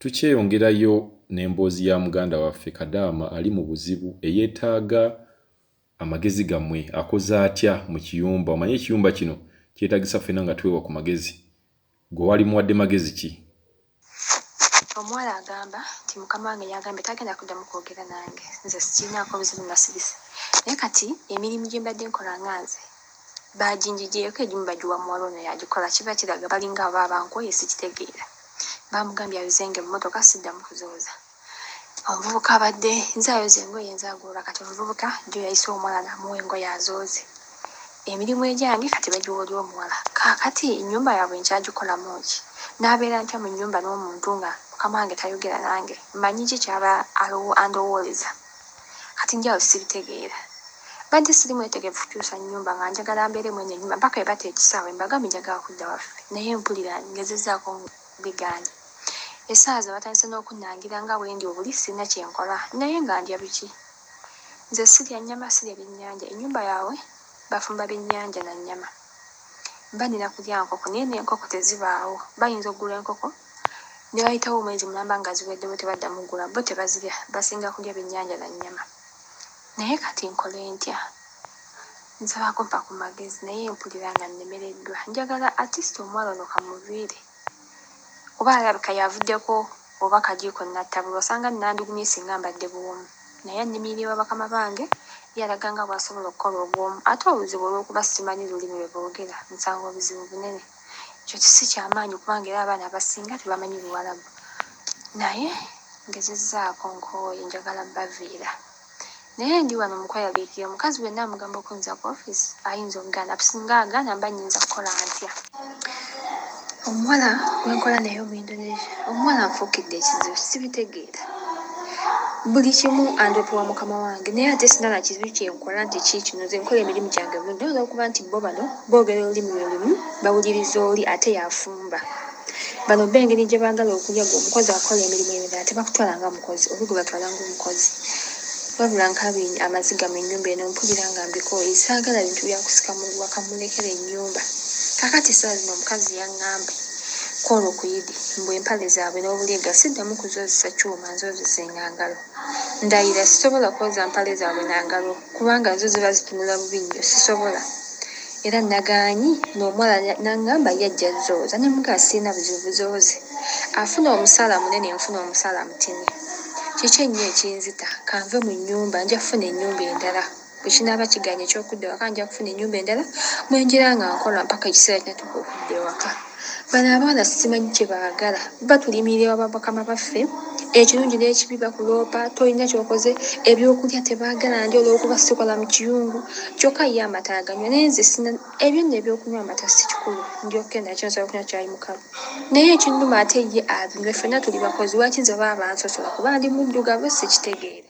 Tukyeyongerayo n'emboozi ya muganda waffe Kadaama ali mu buzibu eyeetaaga amagezi gammwe akoze atya mu kiyumba. Omanye ekiyumba kino kyetaagisa ffenna nga twewa ku magezi. Gwe wali muwadde magezi ki? Omuwala agamba nti mukama wange yagambye tagenda kuddamu kwogera nange, nze sikirinaako buzibu nasibise. Naye kati emirimu gye mbadde nkola nga nze baginjigyeko egimu bagiwa muwala ono yagikola, kiba kiraga balinga abo abankoye sikitegeera. Bamugambye ayozenge mu mmotoka siddamu kuzooza. Omuvubuka abadde nze ayoza engoye nzaagula, kati omuvubuka gyo yayise omuwala n'amuwa engoye azooze. Emirimu egyange kati bagiwa oli omuwala. Kaakati ennyumba yaabwe nkyagikolamu ki? N'abeera ntya mu nnyumba n'omuntu nga mukama wange tayogera nange, mmanyi ki kyaba andowooleza. Kati njyawo sibitegeera. Badde siri mwetegefu kukyusa nnyumba nga njagala mbeere mweno ennyumba mpaka we bata ekisaawe mbagambe njagala kudda waffe. Naye mpulira ngezezzaako bigaanyi. Essaawa ze batandise n'okunnangira nga bwe ndi obuli sirina kye nkola, naye nga ndya biki? Nze sirya nnyama, sirya byennyanja. Ennyumba yaabwe bafumba byennyanja na nnyama. Mba nina kulya nkoko naye n'enkoko tezibaawo. Bayinza okugula enkoko ne bayitawo omwezi mulamba nga ziweddewo tebaddamu kugula, bo tebazirya, basinga kulya byennyanja na nnyama. Naye kati nkole ntya? Nsabaako mpa ku magezi naye mpulira nga nnemereddwa. Njagala artist omuwala ono kamuviire. Oba alabika yavuddeko oba kagiiko nattabula, osanga nandugumye singa mbadde buwomu. Naye annimira ewa bakama bange ye alaga nga bw'asobola okukola obwomu. Ate obuzibu olw'okuba simanyi lulimi lwe boogera nsanga obuzibu bunene. Ekyo si kyamaanyi kubanga era abaana abasinga tebamanyi Luwarabu. Naye ngezezzaako nkooye njagala baviira. Naye ndi wano mukweyaliikira omukazi wenna amugamba okunza ku offisi ayinza okugaana, singa agaana mba nnyinza kukola ntya? Omuwala gwenkola naye mu Indonesia, omuwala anfuukidde ekizibu sibitegeera. Buli kimu andotowa mukama wange naye ate sina na kizibu kye nkola nti kino nze nkola emirimu gyange bulungi. Naye olw'okuba nti bo bano boogera olulimi lwe lumu bawuliriza oli ate yafumba. Bano b'engeri gye baagala okulyaga omukozi akola emirimu emirala tebakutwala nga mukozi, obi gwe batwala ng'omukozi. Wabula nkabi amaziga mu nnyumba eno mpulira nga mbikooye, saagala bintu bya kusika mu waka mulekera ennyumba. Kaakati essaawa zino omukazi yaŋŋamba kola okuyidi mbwe empale zaabwe n'obulega siddamu kuzoozesa kyuma nzoozesenga ngalo. Ndayira sisobola kwoza mpale zaabwe na ngalo kubanga zo ziba zitunula bubi nnyo, sisobola. Era nagaanyi n'omuwala n'aŋŋamba yajja zooza ne mugaa sirina buzibu buzooze. Afuna omusaala munene nfuna omusaala mutini. Kiki ennyo ekinzita? Kanve mu nnyumba nja kufuna ennyumba endala. Bwe kinaaba kigaanye eky'okudda ewaka nja kufuna ennyumba endala mwenjira nga nkola mpaka ekiseera kinatuuka okudda ewaka. Bano abaana simanyi kye baagala. Batulimirira ewa bakama baffe, ekirungi n'ekibi bakuloopa, tolina ky'okoze, ebyokulya tebaagala ndya olw'okuba sikola mu kiyungu, kyokka ye amata aganywa. Naye nze sina ebyo nno ebyokunywa amata si kikulu, ndyoke nakyo nsobola okunywa caayi mukalu. Naye ekinnuma ate ye abinywe, ffenna tuli bakozi, lwaki nze baba bansosola kuba ndi muddugavu sikitegeera.